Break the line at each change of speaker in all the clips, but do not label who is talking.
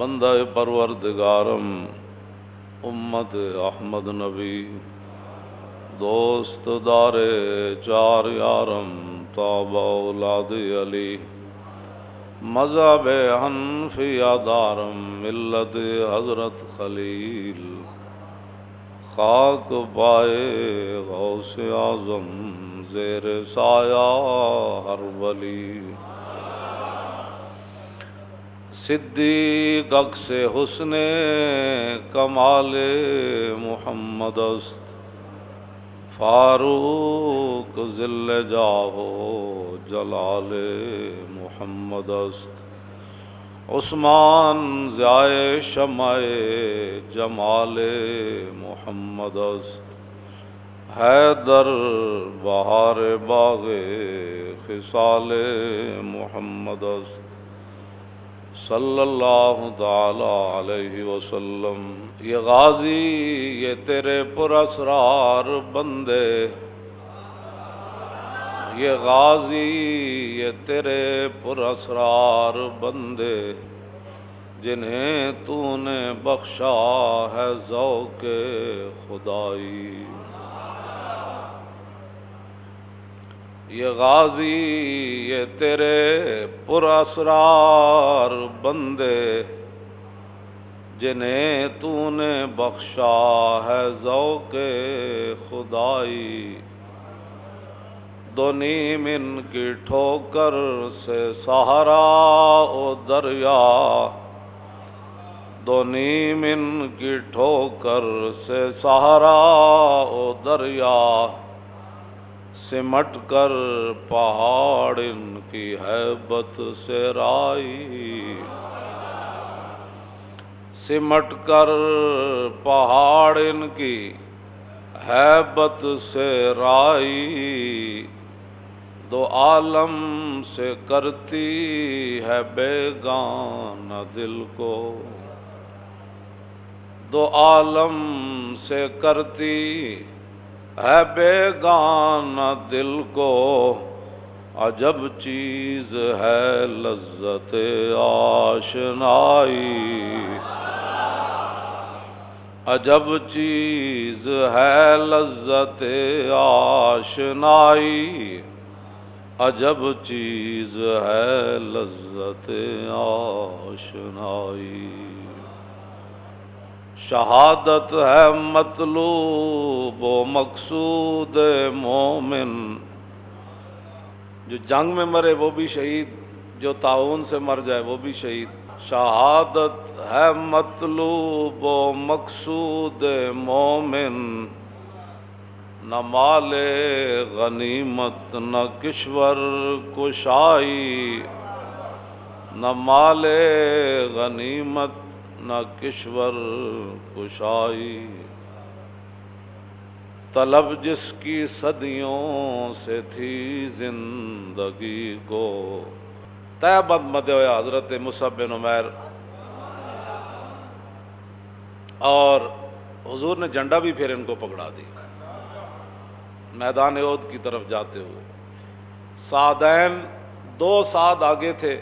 بندہ پروردگارم امت احمد نبی دوست دار چار یارم تاب اولاد علی مذہب حنفیہ دارم ملت حضرت خلیل خاک پائے غوث اعظم زیر سایہ ہر ولی صدیق عکس حسن کمال محمد است فاروق ذل جاہ جلال محمد است عثمان ضیاء شمع جمال محمد است حیدر بہار باغ خصال محمد است صلی اللہ تعالی علیہ وسلم۔ یہ غازی یہ تیرے پراسرار بندے، یہ غازی یہ تیرے پراسرار بندے، جنہیں تو نے بخشا ہے ذوق خدائی۔ یہ غازی یہ تیرے پراسرار بندے، جنہیں تو نے بخشا ہے ذوق خدائی۔ دو نیم ان کی ٹھوکر سے سہارا او دریا، دو نیم ان کی ٹھوکر سے سہارا او دریا، سمٹ کر پہاڑ ان کی ہیبت سے رائی، سمٹ کر پہاڑ ان کی ہیبت سے رائی، دو عالم سے کرتی ہے بیگانہ دل کو، دو عالم سے کرتی ہے بیگانہ دل کو، عجب چیز ہے لذت آشنائی، عجب چیز ہے لذت آشنائی، عجب چیز ہے لذت آشنائی۔ شہادت ہے مطلوب و مقصود مومن، جو جنگ میں مرے وہ بھی شہید، جو طاعون سے مر جائے وہ بھی شہید۔ شہادت ہے مطلوب و مقصود مومن، نہ مال غنیمت نہ کشور کشائی، نہ مال غنیمت نہ کشور کشائی، طلب جس کی صدیوں سے تھی زندگی کو۔ تیبند مدعو حضرت مصعب بن عمیر، اور حضور نے جھنڈا بھی پھر ان کو پکڑا دی میدان احد کی طرف جاتے ہوئے۔ سعدین دو سعد آگے تھے،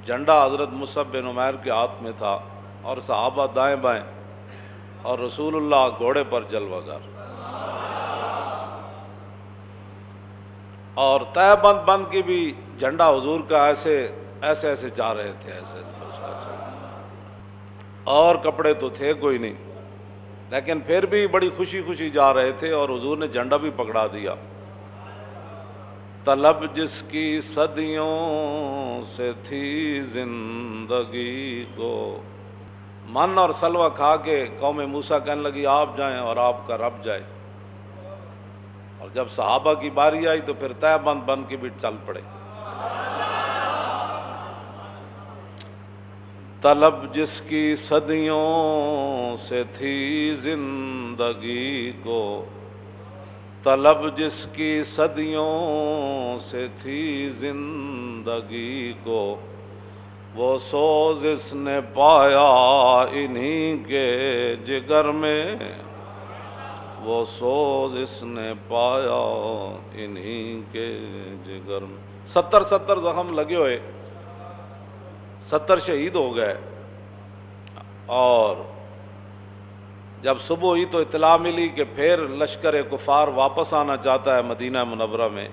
جھنڈا حضرت مصعب بن عمیر کے ہاتھ میں تھا، اور صحابہ دائیں بائیں، اور رسول اللہ گھوڑے پر جلوہ گر، اور تہ بند بند کی بھی جھنڈا حضور کا ایسے ایسے ایسے جا رہے تھے، ایسے ایسے، اور کپڑے تو تھے کوئی نہیں، لیکن پھر بھی بڑی خوشی خوشی جا رہے تھے، اور حضور نے جھنڈا بھی پکڑا دیا۔ طلب جس کی صدیوں سے تھی زندگی کو، من اور سلوہ کھا کے قوم موسیٰ کہنے لگی آپ جائیں اور آپ کا رب جائے، اور جب صحابہ کی باری آئی تو پھر تہ بند بن کے بھی چل پڑے۔ طلب جس کی صدیوں سے تھی زندگی کو، طلب جس کی صدیوں سے تھی زندگی کو، وہ سوز اس نے پایا انہی کے جگر میں، وہ سوز اس نے پایا انہی کے جگر میں۔ 70 زخم لگے ہوئے، 70 شہید ہو گئے، اور جب صبح ہوئی تو اطلاع ملی کہ پھر لشکر کفار واپس آنا چاہتا ہے مدینہ منورہ میں۔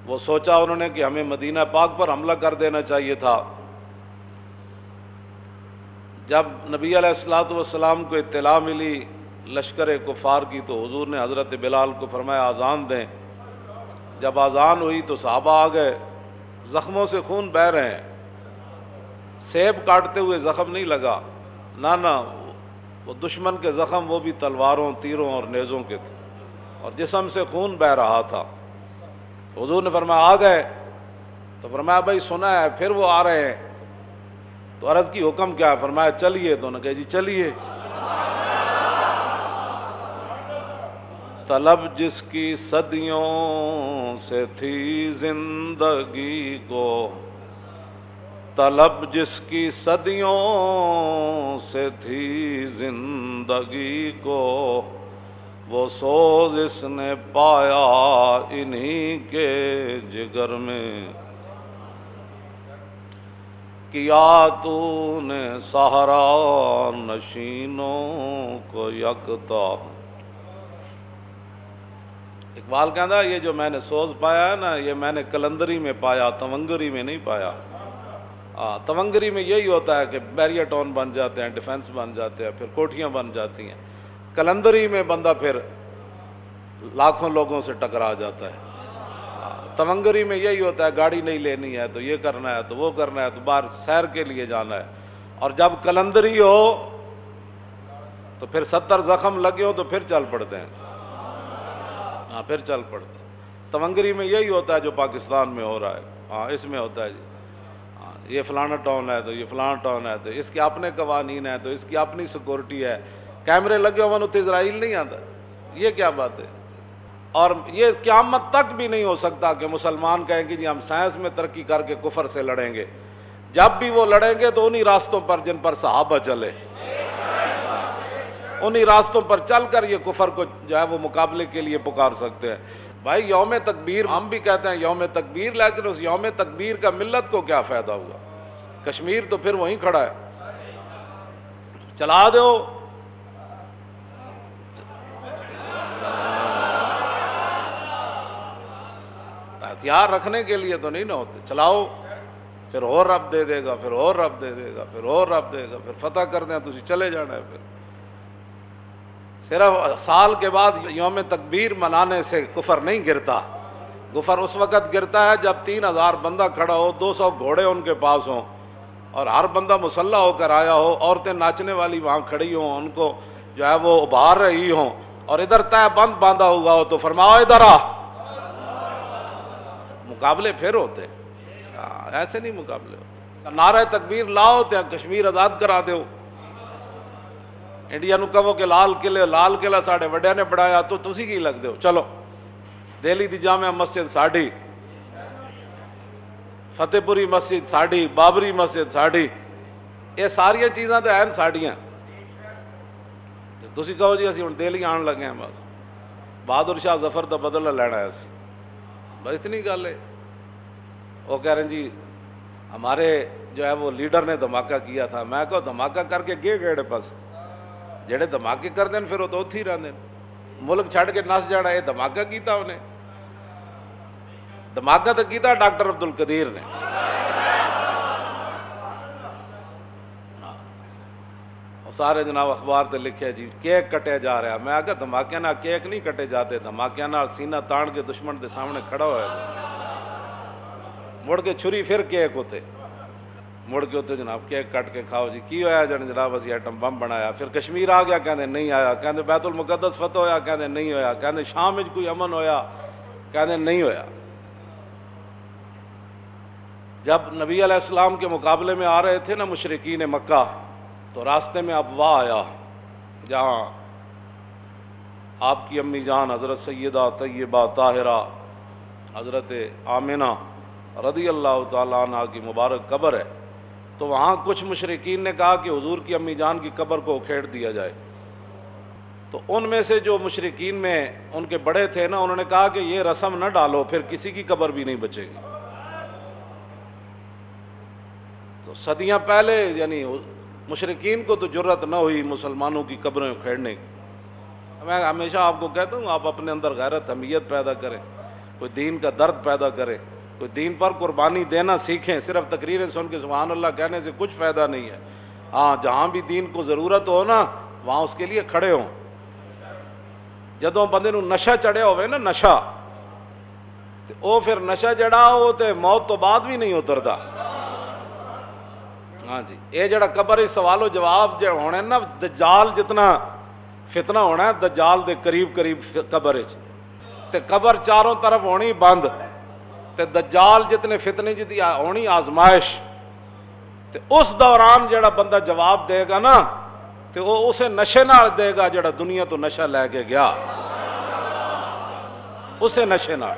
وہ سوچا انہوں نے کہ ہمیں مدینہ پاک پر حملہ کر دینا چاہیے تھا۔ جب نبی علیہ الصلوۃ والسلام کو اطلاع ملی لشکر کفار کی تو حضور نے حضرت بلال کو فرمایا اذان دیں۔ جب اذان ہوئی تو صحابہ آ گئے، زخموں سے خون بہہ رہے ہیں، سیب کاٹتے ہوئے زخم نہیں لگا، نہ وہ دشمن کے زخم وہ بھی تلواروں، تیروں اور نیزوں کے تھے، اور جسم سے خون بہہ رہا تھا۔ حضور نے فرمایا آ گئے؟ تو فرمایا بھائی سنا ہے پھر وہ آ رہے ہیں۔ تو عرض کی حکم کیا ہے؟ فرمایا چلیے۔ تو انہوں نے کہا جی چلیے۔ طلب جس کی صدیوں سے تھی زندگی کو، طلب جس کی صدیوں سے تھی زندگی کو، وہ سوز اس نے پایا انہی کے جگر میں۔ کیا تو نے صحرا نشینوں کو یکتا۔ اقبال کہتا ہے یہ جو میں نے سوز پایا ہے نا، یہ میں نے کلندری میں پایا، تونگری میں نہیں پایا۔ تونگری میں یہی ہوتا ہے کہ بیریا ٹاؤن بن جاتے ہیں، ڈیفنس بن جاتے ہیں، پھر کوٹھیاں بن جاتی ہیں۔ کلندری میں بندہ پھر لاکھوں لوگوں سے ٹکرا جاتا ہے۔ تونگری میں یہی ہوتا ہے، گاڑی نہیں لینی ہے تو یہ کرنا ہے تو وہ کرنا ہے، تو باہر سیر کے لیے جانا ہے۔ اور جب کلندری ہو تو پھر 70 زخم لگے ہو تو پھر چل پڑتے ہیں، پھر چل پڑتے ہیں۔ تونگری میں یہی ہوتا ہے جو پاکستان میں ہو رہا ہے، اس میں ہوتا ہے جی، یہ فلانا ٹاؤن ہے تو یہ فلانا ٹاؤن ہے تو اس کے اپنے قوانین ہیں تو اس کی اپنی سیکورٹی ہے، کیمرے لگے ہوئے تو اسرائیل نہیں آتا، یہ کیا بات ہے؟ اور یہ قیامت تک بھی نہیں ہو سکتا کہ مسلمان کہیں کہ جی ہم سائنس میں ترقی کر کے کفر سے لڑیں گے۔ جب بھی وہ لڑیں گے تو انہی راستوں پر جن پر صحابہ چلے، انہی راستوں پر چل کر یہ کفر کو جو ہے وہ مقابلے کے لیے پکار سکتے ہیں۔ بھائی یوم تکبیر ہم بھی کہتے ہیں یوم تکبیر، لیکن اس یوم تکبیر کا ملت کو کیا فائدہ ہوا؟ کشمیر تو پھر وہیں کھڑا ہے، چلا دو۔ ہتھیار رکھنے کے لیے تو نہیں نہ ہوتے، چلاؤ، پھر اور رب دے دے گا، پھر اور رب دے دے گا، پھر اور رب دے گا، پھر فتح کر دیں تو چلے جانا ہے۔ پھر صرف سال کے بعد یوم تکبیر منانے سے کفر نہیں گرتا، کفر اس وقت گرتا ہے جب 3000 بندہ کھڑا ہو، 200 گھوڑے ان کے پاس ہوں اور ہر بندہ مسلح ہو کر آیا ہو، عورتیں ناچنے والی وہاں کھڑی ہوں، ان کو جو ہے وہ ابھار رہی ہوں، اور ادھر تہ بند باندھا ہوا ہو تو فرماؤ ادھر آ، مقابلے پھر ہوتے، ایسے نہیں مقابلے ہوتے۔ نعرہ تکبیر لاؤ تے کشمیر آزاد کرا دیو، انڈیا نو کہو کہ لال قلعہ ساڑھے وڈیا نے بڑھایا تو تسی کی لگ دیو، چلو دہلی دی جامع مسجد ساڑھی، فتح پوری مسجد ساڑھی، بابری مسجد ساڑھی، یہ ساری چیزاں تو ہیں ساڑیاں، تسی کہو جی اسی ہن دہلی آن لگے ہیں، بس بہادر شاہ ظفر دا بدلہ لینا ہے اسی، بس اتنی گل ہے۔ وہ کہہ رہے ہیں جی ہمارے جو ہے وہ لیڈر نے دھماکہ کیا تھا، میں کہو دھماکہ کر کے گئے گیڑے پاس، جڑے دھماکے کر دیں پھر وہ تو اتھی رہندے، ملک چھڑ کے نس جانا، یہ دھماکہ کیتا انہیں، دھماکہ تو کیتا ڈاکٹر عبد القدیر نے۔ سارے جناب اخبار تے لکھے جی کیک کٹے جا رہا، میں آگے دھماکے نہ کیک نہیں کٹے جاتے، دھماکے نہ سینہ تان کے دشمن دے سامنے کھڑا ہوا ہے، مڑ کے چھری پھر کیک ہوتے، مڑ کے ہوتے جناب کیک کٹ کے کھاؤ جی، کی ہویا جناب اسی ایٹم بم بنایا، پھر کشمیر آ گیا کہندے نہیں آیا، کہندے بیت المقدس فتح ہویا کہندے نہیں ہویا، کہندے شام وچ کوئی امن ہویا کہندے نہیں ہویا۔ جب نبی علیہ السلام کے مقابلے میں آ رہے تھے نا مشرکین مکہ، تو راستے میں ابوا آیا جہاں آپ کی امی جان حضرت سیدہ طیبہ طاہرہ حضرت آمنہ رضی اللہ تعالیٰ عنہ کی مبارک قبر ہے، تو وہاں کچھ مشرکین نے کہا کہ حضور کی امی جان کی قبر کو اکھیڑ دیا جائے، تو ان میں سے جو مشرکین میں ان کے بڑے تھے نا، انہوں نے کہا کہ یہ رسم نہ ڈالو، پھر کسی کی قبر بھی نہیں بچے گی۔ تو صدیاں پہلے یعنی مشرکین کو تو جرت نہ ہوئی مسلمانوں کی قبریں اکھیڑنے کی۔ میں ہمیشہ آپ کو کہتا ہوں آپ اپنے اندر غیرت حمیت پیدا کریں، کوئی دین کا درد پیدا کرے، کوئی دین پر قربانی دینا سیکھیں۔ صرف تقریریں سن کے سبحان اللہ کہنے سے کچھ فائدہ نہیں ہے۔ ہاں جہاں بھی دین کو ضرورت ہو نا وہاں اس کے لیے کھڑے ہوں۔ جدوں بندے نو نشہ چڑھیا ہوئے نا نشہ، تے او پھر نشہ جڑا ہو تے موت تو بعد بھی نہیں اتردا۔ ہاں جی، اے جڑا قبر سوال و جواب جو ہونے نا، دجال جتنا فتنہ ہونا ہے دجال دے قریب قریب قبر وچ، تے قبر چاروں طرف ہونی بند، تے دجال جتنے فتنے جدی ہونی آزمائش، تے اس دوران جڑا بندہ جواب دے گا نا تے وہ اسے نشے نال دے گا جڑا دنیا تو نشہ لے کے گیا، اسے نشے نال۔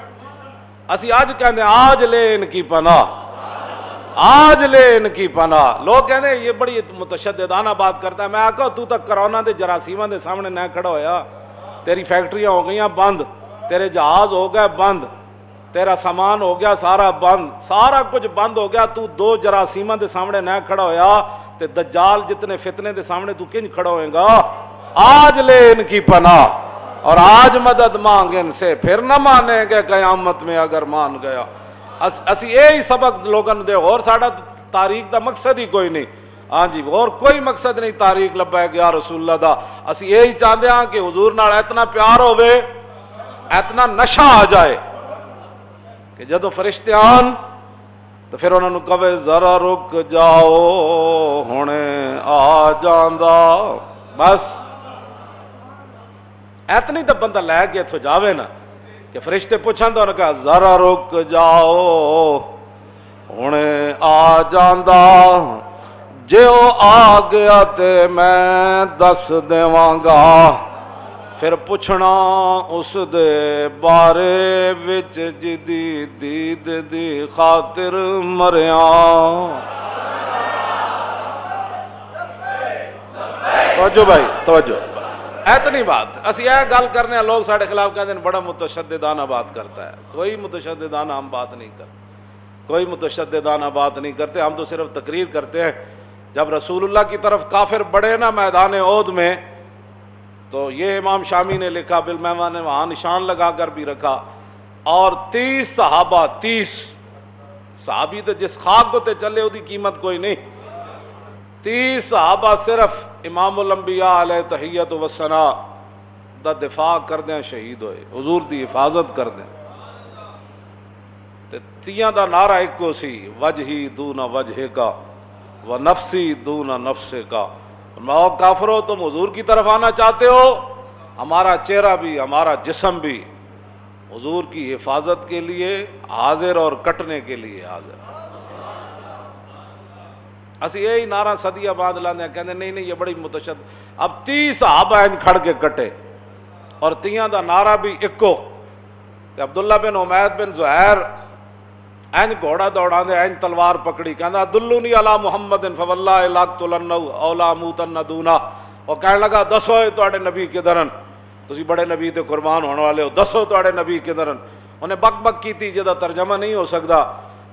اسی آج کہندے آج لے ان کی پناہ، آج لے ان کی پناہ۔ لوگ کہندے یہ بڑی متشددانہ بات کرتا ہے۔ میں آکھا تو تک کرونا دے جراثیماں دے سامنے نہ کھڑا ہویا، تیری فیکٹریاں ہو گئیاں بند، تیرے جہاز ہو گئے بند، تیرا سامان ہو گیا سارا بند، سارا کچھ بند ہو گیا، تو دو جراثیماں دے سامنے نہ کھڑا ہویا تے دجال جتنے فتنے دے سامنے تو کنج کھڑا ہوئے گا؟ آج لے ان کی پناہ اور آج مدد مانگ ان سے، پھر نہ مانیں گے قیامت میں اگر مان گیا۔ اسی یہی سبق لوگوں دے، اور ساڑا تاریخ دا مقصد ہی کوئی نہیں۔ ہاں جی، اور کوئی مقصد نہیں تاریخ لبیک یا رسول اللہ دا۔ اسی یہی چاہتے ہیں کہ حضور نال اتنا پیار ہوئے، اتنا نشہ آ جائے کہ جدو فرشتے آن تو پھر انہوں نے کہے ذرا رک جاؤ ہونے آ جاندا، بس اتنی تو بندہ لے کے اتھو جاوے نا کہ فرشتے پوچھاں تو انہوں نے کہا ذرا رک جاؤ ہونے آ جاندا، جے او آ گیا تے میں دس دیواں گا، پھر پوچھنا اس دے بارے وچ جدی دید دی خاطر مریاں۔ توجہ بھائی توجہ، اتنی بات اسی یہ گل کرنے ہیں۔ لوگ ساڑھے خلاف کہتے ہیں بڑا متشددانہ بات کرتا ہے۔ کوئی متشددانہ ہم بات نہیں کرتے، کوئی متشددانہ بات نہیں کرتے، ہم تو صرف تقریر کرتے ہیں۔ جب رسول اللہ کی طرف کافر بڑھے نا میدان احد میں، تو یہ امام شامی نے لکھا، بالمیمہ نے وہاں نشان لگا کر بھی رکھا، اور 30 صحابہ، 30 صحابی تو جس خاک کو تے چلے دی قیمت کوئی نہیں، 30 صحابہ صرف امام الانبیاء علیہ تحیت و ثناء دا دفاع کر دیں، شہید ہوئے، حضور دی حفاظت کر دیں۔ تے تیاں دا نعرہ ایک کو سی، وجہی دون وجہ کا و نفسی دون نفس کا۔ ماؤ کافرو تم حضور کی طرف آنا چاہتے ہو، ہمارا چہرہ بھی ہمارا جسم بھی حضور کی حفاظت کے لیے حاضر اور کٹنے کے لیے حاضر۔ اسی یہی نعرہ صدیہ بعد لاندے ہیں، کہتے نہیں نہیں یہ بڑی متشدد۔ اب 30 صحابہ ان کھڑ کے کٹے اور تیاں دا نعرہ بھی اکو، تے عبداللہ بن عمید بن زہیر این گھوڑا دوڑا دے، این تلوار پکڑی، کہنا دلونی علی محمد فواللہ لاقتلنہ اولا موتن دونا۔ اور کہنے لگا دسو تواڈے نبی کدھرن، تسی بڑے نبی تے قربان ہونے والے ہو، دسو تواڈے نبی کدھرن۔ انہیں بک بک کی تھی جدا ترجمہ نہیں ہو سکتا،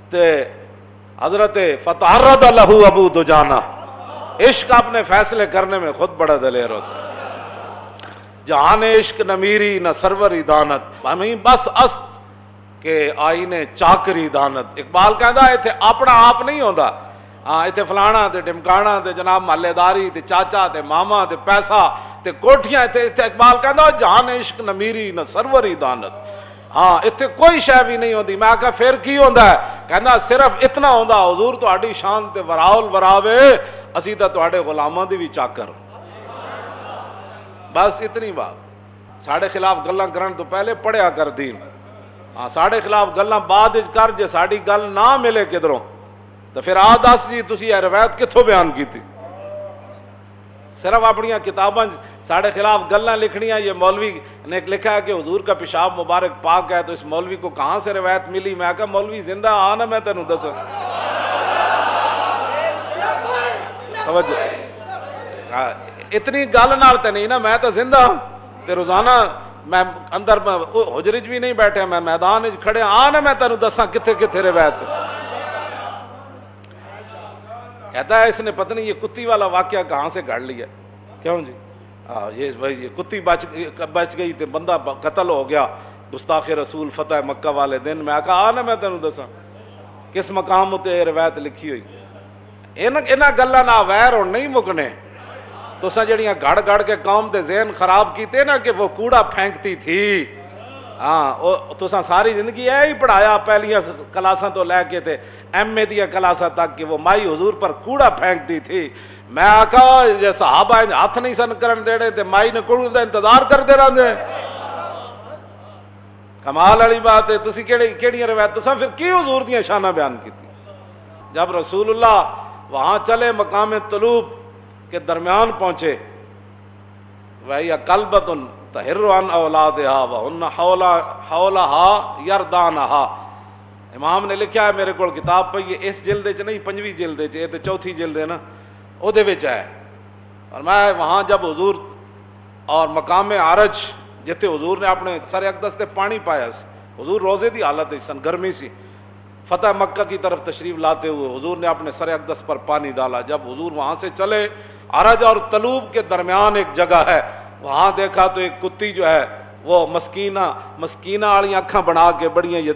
تے حضرت فتعرض لہ ابو دجانہ، عشق اپنے فیصلے کرنے میں خود بڑا دلیر ہوتا ہے۔ جہان عشق نہ میری نہ سروری دانت، ہمیں بس است کہ آئینے چاکری دانت۔ اقبال کہندا ہے ایتھے اپنا آپ نہیں ہوندا، ہاں ایتھے فلانا تے ڈمکانا تے جناب محلے داری تے چاچا تے ماما تے پیسہ تے کوٹھیاں، ایتھے اقبال کہندا جہان عشق نہ میری نہ سروری دانت، ہاں ایتھے کوئی شے بھی نہیں ہوندی۔ میں آکھا پھر کی ہوندا ہے؟ کہندا صرف اتنا ہوندا حضور تہاڈی شان تے وراول وراوے، اسی تے تہاڈے غلاماں دی وی چاکر، بس اتنی بات۔ ساڈے خلاف گلاں کرن تو پہلے پڑھیا کر دین، ہاں ساڑھے خلاف گلاں بعد کر، جے ساڑی گل نہ ملے کدھروں تو پھر آ دس جی تسی یہ روایت کتھوں بیان کی تھی۔ صرف اپنی کتاباں ساڑھے خلاف گلاں لکھنیاں، یہ مولوی نے لکھا ہے کہ حضور کا پیشاب مبارک پاک ہے، تو اس مولوی کو کہاں سے روایت ملی؟ میں کہا مولوی زندہ آنا میں تینوں دسوں۔ توجہ، اتنی گل نال تے نہیں نا، میں تو زندہ تے روزانہ میں اندر حجرج بھی نہیں بیٹھے، میں میدان کھڑے آنا میں تینوں دساں کتھے کتھے روایت۔ کہتا ہے اس نے پتہ نہیں یہ کتی والا واقعہ کہاں سے گھڑ لیا. کیوں جی؟ یہ بھائی یہ کتی بچ گئی تو بندہ قتل ہو گیا. گستاخ رسول فتح مکہ والے دن میں کہا آ نا میں تینوں دساں کس مقام تے یہ روایت لکھی ہوئی. انہاں گلاں نہ ویر ہن نہیں مکنے. تساں جڑیاں گھڑ گھڑ کے قوم دے ذہن خراب کیتے نا کہ وہ کوڑا پھینکتی تھی. ہاں تساں ساری زندگی یہ ہی پڑھایا پہلیاں کلاساں تو لے کے تے ایم اے دیا کلاساں تک کہ وہ مائی حضور پر کوڑا پھینکتی تھی. میں آکھا جے صحابہ ہاتھ نہیں سن کرن دیڑے تے مائی نے کوڑ دا انتظار کرتے رہندے. کمال والی بات ہے. تسی کیڑی روایت تساں پھر کی حضور دیاں شاناں بیان کیتی. جب رسول اللہ وہاں چلے مقام طلوب کے درمیان پہنچے وَهِيَ كَلْبَةٌ تَحِرُّ عَنْ أَوْلَادِهَا وَهُنَّ حَوْلَهَا يَرْدَانَهَا. امام نے لکھا ہے میرے کو کتاب پہ یہ اس جلد چ نہیں 5ویں جلد چ یہ تے 4تھی جلد ہے نا او دے وچ ہے. اور میں وہاں جب حضور اور مقام عرج جتے حضور نے اپنے سر اقدس تے پانی پایا حضور روزے دی حالت سن گرمی سی فتح مکہ کی طرف تشریف لاتے ہوئے حضور نے اپنے سر اقدس پر پانی ڈالا. جب حضور وہاں سے چلے عرج اور طلوب کے درمیان ایک جگہ ہے وہاں دیکھا تو ایک کتی جو ہے وہ مسکینہ والی آنکھاں بنا کے بڑی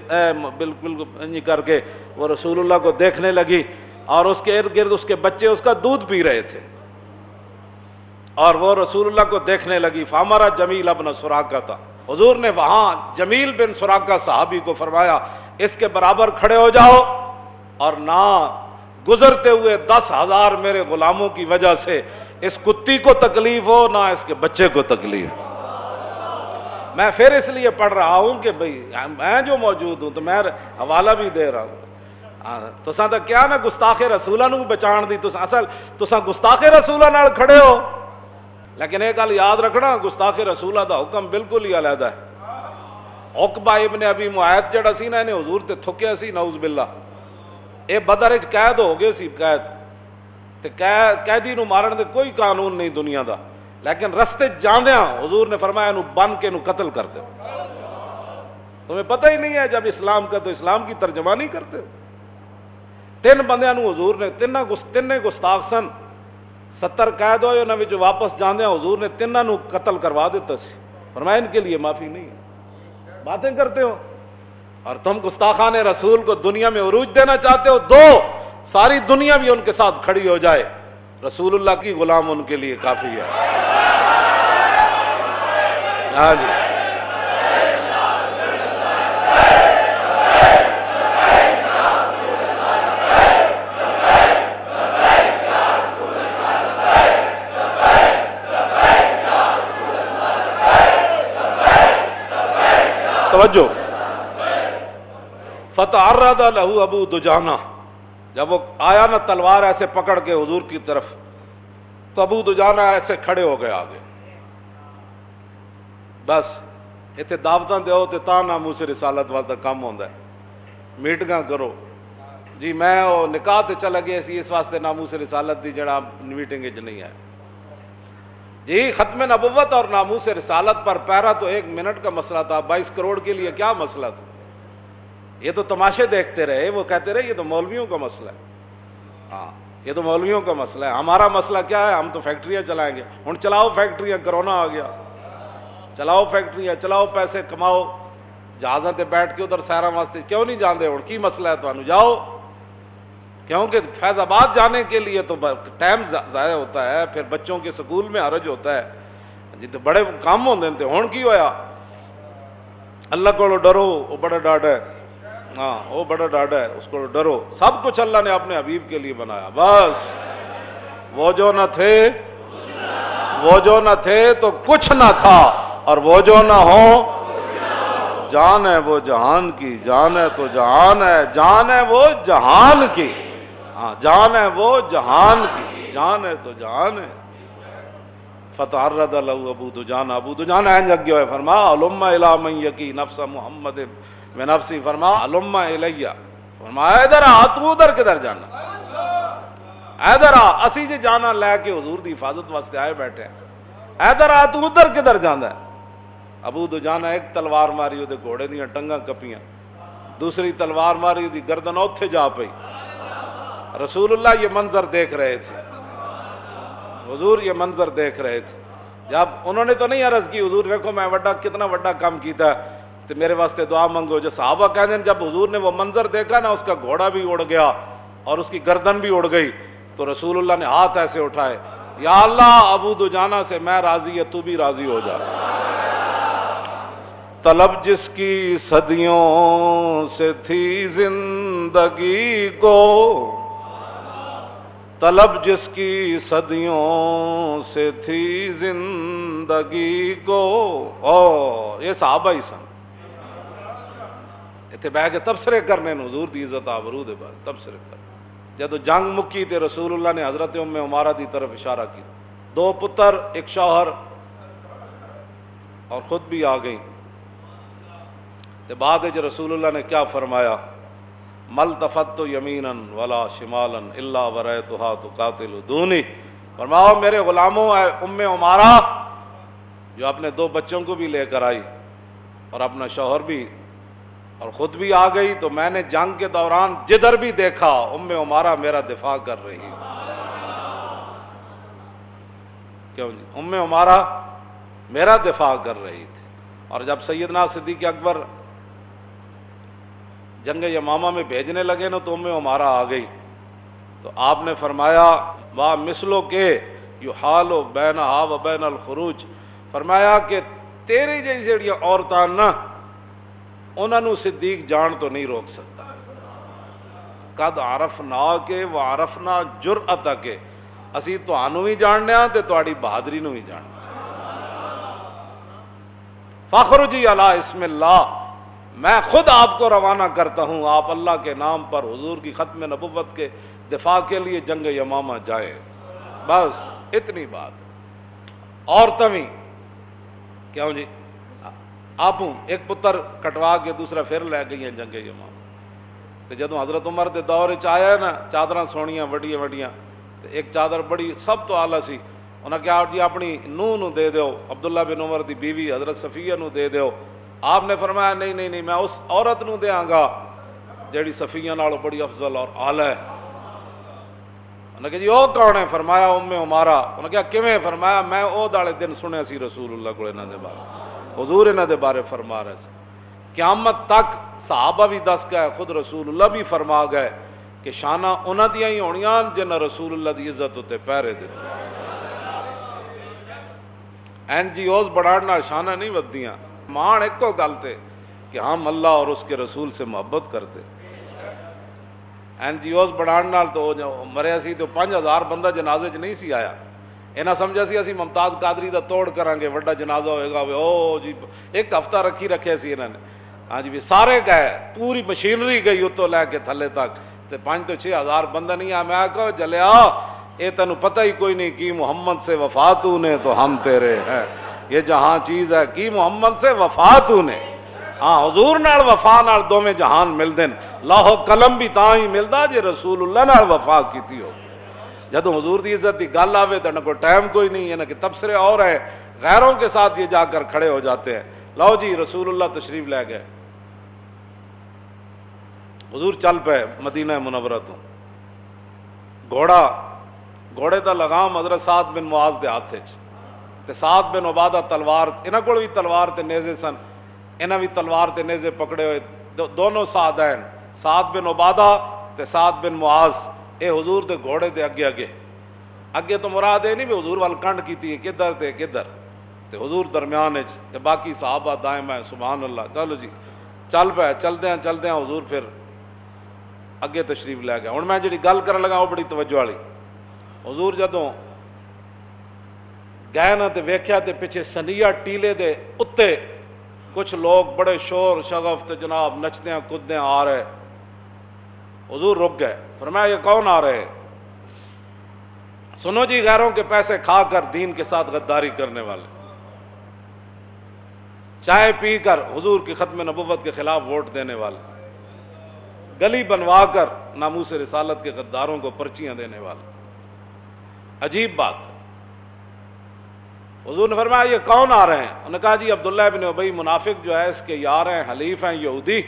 بالکل کر کے وہ رسول اللہ کو دیکھنے لگی اور اس کے ارد گرد اس کے بچے اس کا دودھ پی رہے تھے اور وہ رسول اللہ کو دیکھنے لگی. فامرا جمیل ابن سراقہ تھا. حضور نے وہاں جمیل بن سراقہ صحابی کو فرمایا اس کے برابر کھڑے ہو جاؤ اور نہ گزرتے ہوئے 10,000 میرے غلاموں کی وجہ سے اس کتی کو تکلیف ہو نہ اس کے بچے کو تکلیف. میں پھر اس لیے پڑھ رہا ہوں کہ بھئی میں جو موجود ہوں تو میں حوالہ بھی دے رہا ہوں. تساں تو کیا نا گستاخ رسولہ نو بچان دی تساں گستاخ رسولہ نال کھڑے ہو. لیکن ایک گل یاد رکھنا گستاخ رسولہ دا حکم بالکل ہی علیحدہ ہے. عقبہ ابن ابی معیط جڑا سی نا انہیں حضور تے تھکیا سی نعوذ باللہ. اے بدر وچ قید ہو گئے سی قید تے قیدی نو مارن دے کوئی قانون نہیں دنیا دا. لیکن رستے جاندیاں حضور نے فرمایا نو بن کے نو قتل کر دو. تمہیں پتہ ہی نہیں ہے جب اسلام کا تو اسلام کی ترجمانی کرتے ہو. 3 بندیاں نو حضور نے تینے گستاخ سن 70 قید ہوئے انہاں وچ واپس جاندیاں حضور نے 3 نو قتل کروا دیتا سی. فرمایا ان کے لیے معافی نہیں ہے. باتیں کرتے ہو اور تم گستاخان رسول کو دنیا میں عروج دینا چاہتے ہو. 2 ساری دنیا بھی ان کے ساتھ کھڑی ہو جائے رسول اللہ کی غلام ان کے لیے کافی ہے. ہاں جی توجہ. فتعرض له ابو دجانہ جب وہ آیا نا تلوار ایسے پکڑ کے حضور کی طرف تو ابو دجانہ ایسے کھڑے ہو گئے آگے. بس اتنے دعوتاں دیو تے تا ناموس رسالت واسطے کام ہوندا ہے. میٹنگاں کرو جی میں وہ نکاح تے چلا گیا سی اس واسطے ناموس رسالت دی جڑا میٹنگ وچ نہیں ہے جی. ختم نبوت اور ناموس رسالت پر پیرا تو 1 منٹ کا مسئلہ تھا. 22 کروڑ کے لیے کیا مسئلہ تھا. یہ تو تماشے دیکھتے رہے وہ کہتے رہے یہ تو مولویوں کا مسئلہ ہے. ہاں یہ تو مولویوں کا مسئلہ ہے. ہمارا مسئلہ کیا ہے ہم تو فیکٹریاں چلائیں گے. ہن چلاؤ فیکٹریاں. کرونا آ گیا. چلاؤ فیکٹریاں چلاؤ پیسے کماؤ. جہازاں تے بیٹھ کے ادھر سیراں واسطے کیوں نہیں جاندے. ہن کی مسئلہ ہے تانوں جاؤ. کیونکہ فیض آباد جانے کے لیے تو ٹائم ضائع ہوتا ہے. پھر بچوں کے سکول میں حرج ہوتا ہے جی. تو بڑے کام ہوندے نے. ہن کی ہویا اللہ کو ڈرو وہ بڑا ڈاڈا ہے. ہاں وہ بڑا ڈاڈا ہے اس کو ڈرو. سب کچھ اللہ نے اپنے حبیب کے لیے بنایا. بس وہ جو نہ تھے تو کچھ نہ تھا اور وہ جو نہ ہو جان ہے وہ جہان کی. جان ہے تو جہان ہے. جان ہے وہ جہان کی. ہاں جان ہے وہ جہان کی. جان ہے تو جہان ہے. فتعرض له ابو دجانہ. ابو دجانہ لگ گیا ہے. فرما علم الی من یقی نفس محمد میں نفسی. فرما علم الیہ. فرمایا ادھر آ. تو ادھر کدھر جانا. ادھر آ. اسی جی جانا لے کے حضور دی حفاظت واسطے آئے بیٹھے ہیں. ادھر آ. تو ادھر کدھر جانا ہے. ابو دجانہ ایک تلوار ماری وہ گھوڑے دیاں ٹنگاں کپیاں. دوسری تلوار ماری وہ گردن اوتھے جا پئی. رسول اللہ یہ منظر دیکھ رہے تھے، حضور یہ منظر دیکھ رہے تھے. جب انہوں نے تو نہیں عرض کی حضور ویکھو میں کتنا بڑا کام کیتا ہے تو میرے واسطے دعا منگو. جو صحابہ کہتے ہیں جب حضور نے وہ منظر دیکھا نا، اس کا گھوڑا بھی اڑ گیا اور اس کی گردن بھی اڑ گئی، تو رسول اللہ نے ہاتھ ایسے اٹھائے، یا اللہ ابو دجانہ سے میں راضی ہے، تو بھی راضی ہو جا. طلب جس کی صدیوں سے تھی زندگی کو، طلب جس کی صدیوں سے تھی زندگی کو. او یہ صحابہ ہی سن اتنے بہ کے تبصرے کرنے حضور دی عزت آبرو دے بارے تبصرے کر. جدو جنگ مکی تے رسول اللہ نے حضرت ام عمارہ دی طرف اشارہ کی، 2 پتر 1 شوہر اور خود بھی آ گئیں. تے بعد جو رسول اللہ نے کیا فرمایا، مل تفت یمینا ولا شمالا الا ورأیتها تقاتل دونی. فرماؤ میرے غلاموں، اے ام عمارہ جو اپنے 2 بچوں کو بھی لے کر آئی اور اپنا شوہر بھی اور خود بھی آ گئی، تو میں نے جنگ کے دوران جدھر بھی دیکھا ام عمارہ میرا دفاع کر رہی تھی. کیوں جی؟ ام عمارہ میرا دفاع کر رہی تھی. اور جب سیدنا صدیق اکبر جنگ یمامہ میں بھیجنے لگے نا، تو ام عمارہ آ گئی. تو آپ نے فرمایا وا مثلو کے یحال بینہا و بین الخروج، فرمایا کہ تیری جیسی جڑیاں عورتاں نا، انہوں نے صدیق جان تو نہیں روک سکتا. قد عرفنا کے وعرفنا جرأت کے، اسی تانوں بھی جاننے ہاں تے تہاڈی بہادری نوں بھی جاننے. فخرجی علی اسم اللہ، میں خود آپ کو روانہ کرتا ہوں، آپ اللہ کے نام پر حضور کی ختم نبوت کے دفاع کے لیے جنگ یمامہ جائیں. بس اتنی بات. عورتیں بھی کیوں جی؟ آپ ایک پتر کٹوا کے دوسرا پھر لے گئی ہیں جنگ یمامہ. تو جدوں حضرت عمر دے دور چ آیا ہے نا، چادراں سونیاں وڈیاں وڈیاں، تو ایک چادر بڑی سب تو آلہ سی، انہاں کہا جی اپنی نوح نو دے دیو، عبداللہ بن عمر دی بیوی حضرت صفیہ نو دے دیو. آپ نے فرمایا نہیں نہیں نہیں، میں اس عورت نو دیاں گا جیڑی صفیہ نالوں بڑی افضل اور اعلی ہے. انہوں نے کہا جی وہ کون ہے؟ فرمایا ام عمارہ. انہوں نے کہا کیویں؟ فرمایا میں او دالے دن سنیا سی رسول اللہ کو انہاں دے بارے، حضور انہاں دے بارے فرما رہے سے. قیامت تک صحابہ بھی دس گئے، خود رسول اللہ بھی فرما گئے کہ شانہ انہاں دیاں ہی ہونیاں جنہاں رسول اللہ دی عزت اتے پیرے دیتے. NGOs بڑھاڑ نال شانہ نہیں ودیاں، مان ایک کو گل تے کہ ہم اللہ اور اس کے رسول سے محبت کرتے. NGOs بڑھاڑ نال تو مریا سی تو 5000 بندہ جنازے چ نہیں سی آیا. انہاں سمجھا سی اسی ممتاز قادری دا توڑ کریں گے، وڈا جنازہ ہوئے گا. او جی 1 ہفتہ رکھے سی انہوں نے. ہاں جی بھی سارے گئے، پوری مشینری گئی اتوں لے کے تھلے تک، تے 5 تو 6 ہزار بندہ نہیں آیا. میں کہو جلیا اے تینوں پتہ ہی کوئی نہیں کی محمد سے وفا تو نے تو ہم تیرے ہیں. یہ جہاں چیز ہے کی محمد سے وفا تو نے. ہاں حضور نال وفا نال دوویں جہان مل دین. لاہ قلم بھی تاں ہی ملدا جے رسول اللہ نال وفا کیتی ہو. جدوں حضور دی عزت دی گل آوے تو نہ کوئی ٹائم کوئی نہیں ہے، نہ کہ تبصرے اور ہیں، غیروں کے ساتھ یہ جا کر کھڑے ہو جاتے ہیں. لاؤ جی رسول اللہ تشریف لے گئے. حضور چل پے مدینہ منورہ تو. گھوڑے دا لگام حضرت سعد بن معاذ دے ہاتھ وچ، تے سعد بن عبادہ تلوار، انہاں کول بھی تلوار تے نیزے سن، انہاں بھی تلوار تے نیزے پکڑے ہوئے. دونوں سعدین، سعد بن عبادہ تے سعد بن معاذ، اے حضور دے گھوڑے دے اگے تو مراد اے نہیں بھی حضور وال کنڈ کیتی ہے کدھر تے کدھر، تے حضور درمیان وچ تے باقی صحابہ دائیں بائیں. سبحان اللہ. چلو جی چل پے، چلدے ہیں حضور پھر اگے تشریف لے گیا. ہن میں جڑی گل کرن لگا وہ بڑی توجہ والی. حضور جدوں گئے نا تے ویکھیا تے پیچھے سنیا ٹیلے دے اتے کچھ لوگ بڑے شور شغف تے جناب نچدیاں کوددیاں آ رہے. حضور رک گئے. فرمایا یہ کون آ رہے؟ سنو جی غیروں کے پیسے کھا کر دین کے ساتھ غداری کرنے والے، چائے پی کر حضور کی ختم نبوت کے خلاف ووٹ دینے والے، گلی بنوا کر ناموس رسالت کے غداروں کو پرچیاں دینے والے. عجیب بات. حضور نے فرمایا یہ کون آ رہے ہیں؟ انہوں نے کہا جی عبداللہ بن ابی منافق جو ہے اس کے یار ہیں، حلیف ہیں، یہودی،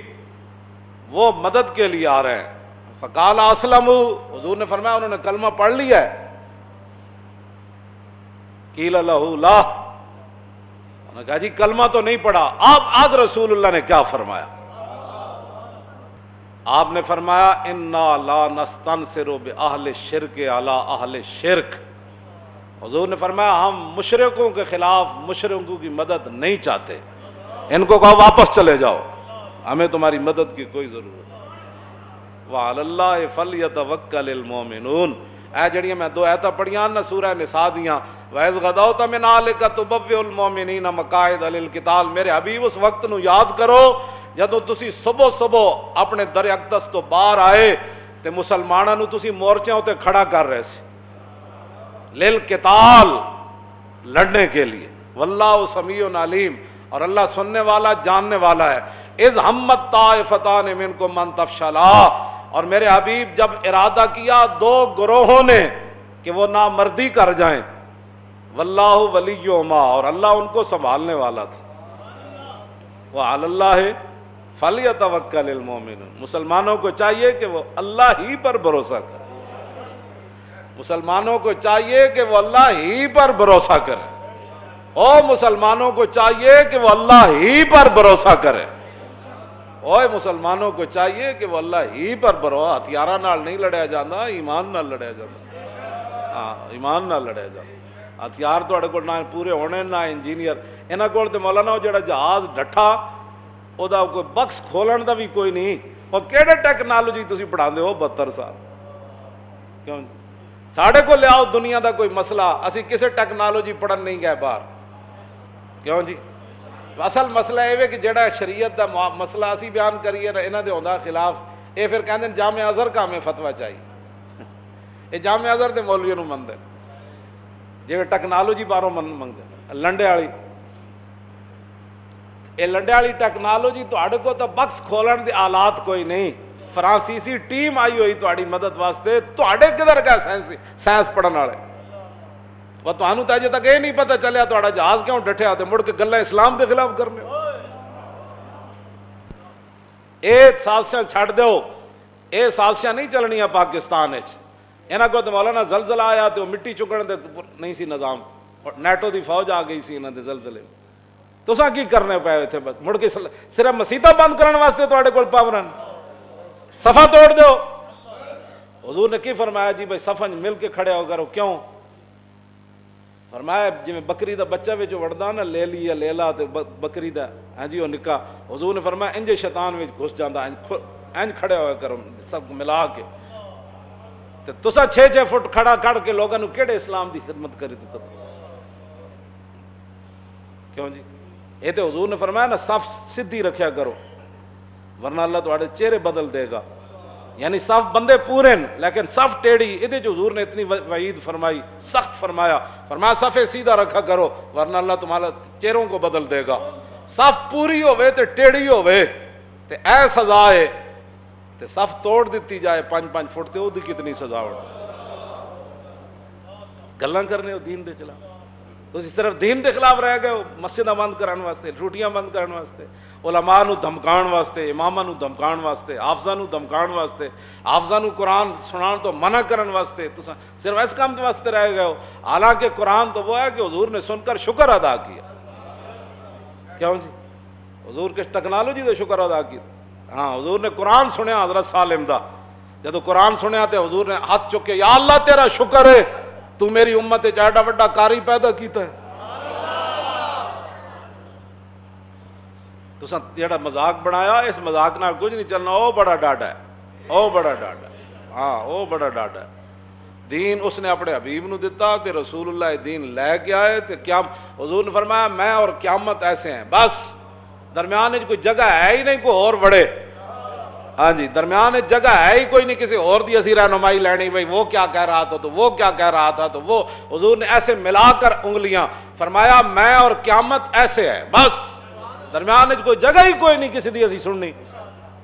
وہ مدد کے لیے آ رہے ہیں. فقال اسلم، حضور نے فرمایا انہوں نے کلمہ پڑھ لیا ہے. قیل لہ لا، انہوں نے کہا جی کلمہ تو نہیں پڑھا. آج رسول اللہ نے کیا فرمایا؟ آپ نے فرمایا انا لا نستنصر باہل الشرک علی اہل الشرک. حضور نے فرمایا ہم مشرکوں کے خلاف مشرکوں کی مدد نہیں چاہتے. ان کو کہو واپس چلے جاؤ، ہمیں تمہاری مدد کی کوئی ضرورت نہیں. وعلی اللہ فلیتوکل المؤمنون. اے جڑیاں میں دو آیتاں پڑھیاں نا سورہ نساء دیاں، وَإِذْ غَدَوْتَ مِنْ أَهْلِكَ تُبَوِّئُ الْمُؤْمِنِينَ مَقَاعِدَ لِلْقِتَالِ. میرے حبیب اس وقت نو یاد کرو جدوں تسی صبح صبح اپنے در اقدس تو باہر آئے تے مسلماناں نو تسی مورچیاں تے کھڑا کر رہے سی للقتال، لڑنے کے لیے. واللہ سمیع علیم، اور اللہ سننے والا جاننے والا ہے. اذ ہمت طائفتان منکم ان تفشلا، اور میرے حبیب جب ارادہ کیا دو گروہوں نے کہ وہ نامردی کر جائیں، واللہ ولیہما، اور اللہ ان کو سنبھالنے والا تھا. وعلی اللہ فلیتوکل المؤمنون. مسلمانوں کو چاہیے کہ وہ اللہ ہی پر بھروسہ کرے. مسلمانوں کو چاہیے کہ وہ اللہ ہی پر بھروسہ کرے. او مسلمانوں کو چاہیے کہ وہ اللہ ہی پر بھروسہ کرے. اوے مسلمانوں کو چاہیے کہ وہ اللہ ہی پر بھروسہ، ہتھیاراں نال نہیں لڑیا جاتا، ایمان نال لڑیا جاتا. ہاں ایمان نال لڑیا جاتا. ہتھیار تواڈے کول نہ پورے ہونے نہ انجینئر. انہاں کول تے مولانا وہ جڑا جہاز ڈٹھا او دا کوئی بکس کھولن دا بھی کوئی نہیں. اور کیڑے ٹیکنالوجی تسی پڑھاندے ہو 72 سال؟ کیوں ساڑھے کو لے آؤ دنیا دا کوئی مسئلہ، اسی کسے ٹیکنالوجی پڑھن نہیں گئے باہر. کیوں جی؟ اصل مسئلہ یہ ہے کہ جڑا شریعت دا مسئلہ اسی بیان کریے نا انہاں دے ہوندا خلاف، اے پھر کہندے جامع ازہر کا ہمیں فتویٰ چاہیے. اے جامع ازہر دے مولویوں نوں مندے جے ٹیکنالوجی باہروں منگدے. لنڈے والی اے لنڈے والی ٹیکنالوجی تواڈے کو تو بکس کھولن دے آلات کوئی نہیں. فرانسیسی ٹیم آئی ہوئی تواڈی مدد واسطے، تواڈے کدھر گئے سائنس پڑھن والے؟ وہ تانوں تے اجے تک یہ نہیں پتہ چلیا تہاڈا جہاز کیوں ڈٹھیا تے مڑ کے گلاں اسلام دے خلاف کرنے. اے سازشاں چھڈ دیو، اے سازشاں نہیں چلنیاں پاکستان وچ. انہاں کو تے مولانا زلزلہ آیا تے مٹی چکن دے نہیں سی نظام، نیٹو دی فوج آ گئی سی انہاں دے زلزلے. تساں کی کرنے پئے تھے؟ بس مڑ کے صرف مسیتاں بند کرن واسطے تواڈے کول پاورن صفا توڑ دیو. حضور نے کی فرمایا جی بھائی صفاں مل کے کھڑے ہو کرو. کیوں؟ فرمایا جی بکری دا بچہ وچ وڑدا نا لیلی یا لیلا تے بکری دا ہاں جی وہ نکاح. حضور نے فرمایا انج شیطان وچ گھس جاندا، انج کھڑے ہوئے کرو سب ملا کے. تے تساں 6 فٹ کھڑا کر کے لوگاں نوں کیڑے اسلام دی خدمت کری تے کیوں جی؟ یہ تے حضور نے فرمایا نا صف سدھی رکھیا کرو ورنہ اللہ تواڈے چہرے بدل دے گا. یعنی صف بندے پورے لیکن صف ٹیڑھی. یہ حضور نے اتنی وعید فرمائی، سخت فرمایا. فرمایا صف سیدھا رکھا کرو ورنہ اللہ تمہارا چہروں کو بدل دے گا. صف پوری ہوئے تے ٹیڑھی ہوئے تے اے سزا ہے، تے صف توڑ دیتی جائے 5-5 فٹ تے او دی کتنی سزا ہو. گلاں کرنے ہو دین دے چلا، تسی صرف دین دے خلاف رہ گئے ہو. مسجداں بند کرن واسطے، روٹیاں بند کرن واسطے، علماء نو دھمکان واسطے، اماماں نو دھمکان واسطے، حافظاں نو دھمکان واسطے، حافظاں نو قرآن سنان تو منع کرن واسطے تساں صرف اس کام واسطے رہ گئے ہو. حالانکہ قرآن تو وہ ہے کہ حضور نے سن کر شکر ادا کیا. کیوں جی؟ حضور کے ٹیکنالوجی دے شکر ادا کیا. ہاں حضور نے قرآن سنیا حضرت سالم دا، جدو قرآن سنیا تے حضور نے ہاتھ چکے یا اللہ تیرا شکر ہے تو میری امت وچ ایڈا وڈا قاری پیدا کیتا ہے. تساں جڑا مذاق بنایا اس مذاق نال کچھ نہیں چلنا. او بڑا ڈاڈا ہے، او بڑا ڈاڈا ہے. ہاں او بڑا ڈاڈا ہے. دین اس نے اپنے حبیب نو دیتا تے رسول اللہ دین لے کے آئے تے کیا حضور نے فرمایا میں اور قیامت ایسے ہیں، بس درمیان وچ کوئی جگہ ہے ہی نہیں کوئی اور بڑے. ہاں جی درمیان وچ جگہ ہے ہی کوئی نہیں کسی اور دی اسی رہنمائی لینی بھائی وہ کیا کہہ رہا تھا تو وہ کیا کہہ رہا تھا تو وہ. حضور نے ایسے ملا کر انگلیاں فرمایا میں اور قیامت ایسے ہے، بس درمیان وچ کوئی جگہ ہی کوئی نہیں کسی دی اسی سننی.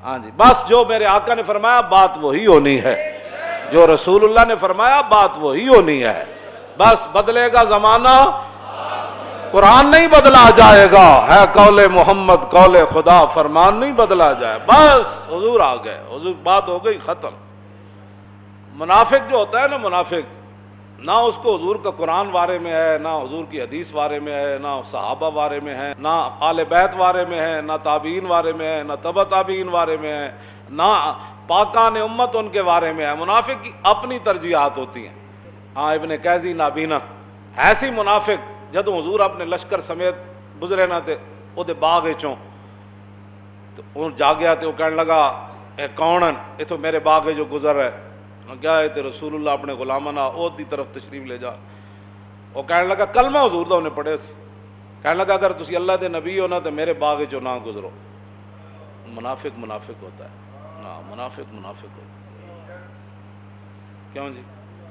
ہاں جی بس جو میرے آقا نے فرمایا بات وہی ہونی ہے، جو رسول اللہ نے فرمایا بات وہی ہونی ہے. بس بدلے گا زمانہ، قرآن نہیں بدلا جائے گا، ہے قول محمد قول خدا، فرمان نہیں بدلا جائے. بس حضور آ گئے، حضور بات ہو گئی ختم. منافق جو ہوتا ہے نا، منافق نہ اس کو حضور کا قرآن بارے میں ہے، نہ حضور کی حدیث بارے میں ہے، نہ صحابہ بارے میں ہے، نہ آل بیت بارے میں ہے، نہ تابعین بارے میں ہے، نہ تبع تابعین بارے میں ہے، نہ پاکان امت ان کے بارے میں ہے۔ منافق کی اپنی ترجیحات ہوتی ہیں۔ ہاں ابن قیزی نابینا ایسی منافق جدوں حضور اپنے لشکر سمیت گزرے نہ تے وہ دے باغ چوں تو وہ جا گیا تے وہ کہنے لگا اے کون یہ تو میرے باغ جو گزر ہے، کیا ہے تے رسول اللہ اپنے غلاماں نال او دی طرف تشریف لے جا۔ وہ کہنے لگا کلمہ حضور دا انہیں پڑھے سی، کہنے لگا اگر تسی اللہ دے نبی ہو نا تے میرے باغ چوں نہ گزرو۔ منافق منافق ہوتا ہے، ہاں منافق منافق ہوتا ہے۔ کیوں جی؟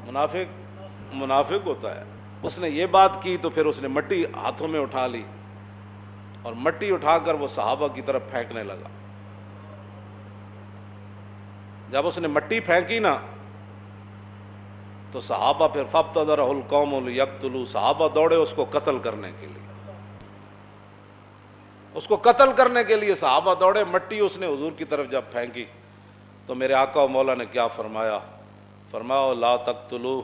منافق منافق ہوتا ہے۔ اس نے یہ بات کی تو پھر اس نے مٹی ہاتھوں میں اٹھا لی اور مٹی اٹھا کر وہ صحابہ کی طرف پھینکنے لگا۔ جب اس نے مٹی پھینکی نا تو صحابہ پھر فابتدرہ القوم لیقتلوا، صحابہ دوڑے اس کو قتل کرنے کے لیے، اس کو قتل کرنے کے لیے صحابہ دوڑے۔ مٹی اس نے حضور کی طرف جب پھینکی تو میرے آقا و مولا نے کیا فرمایا؟ فرمایا لا تقتلوہ،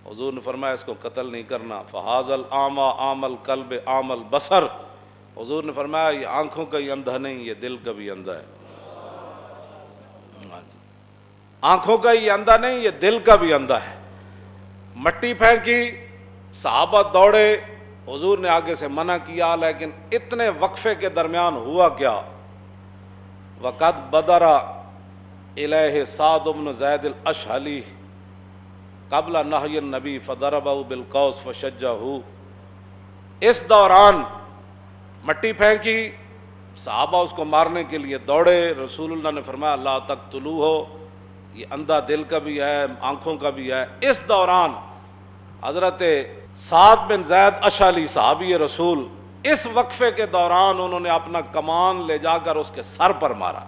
حضور نے فرمایا اس کو قتل نہیں کرنا۔ فہذا الاعمی اعمی القلب اعمی البصر، حضور نے فرمایا یہ آنکھوں کا ہی اندھا نہیں، یہ دل کا بھی اندھا ہے۔ آنکھوں کا ہی اندھا نہیں، یہ دل کا بھی اندھا ہے۔ مٹی پھینکی، صحابہ دوڑے، حضور نے آگے سے منع کیا، لیکن اتنے وقفے کے درمیان ہوا کیا؟ وقد بدر الیہ سعد بن زید الاشہلی قبل نہی النبی فضربہ بالقوس فشجہ۔ اس دوران مٹی پھینکی، صحابہ اس کو مارنے کے لیے دوڑے، رسول اللہ نے فرمایا لا تقتلوہ، یہ اندھا دل کا بھی ہے آنکھوں کا بھی ہے۔ اس دوران حضرت سعد بن زید اشعلی صحابی رسول اس وقفے کے دوران انہوں نے اپنا کمان لے جا کر اس کے سر پر مارا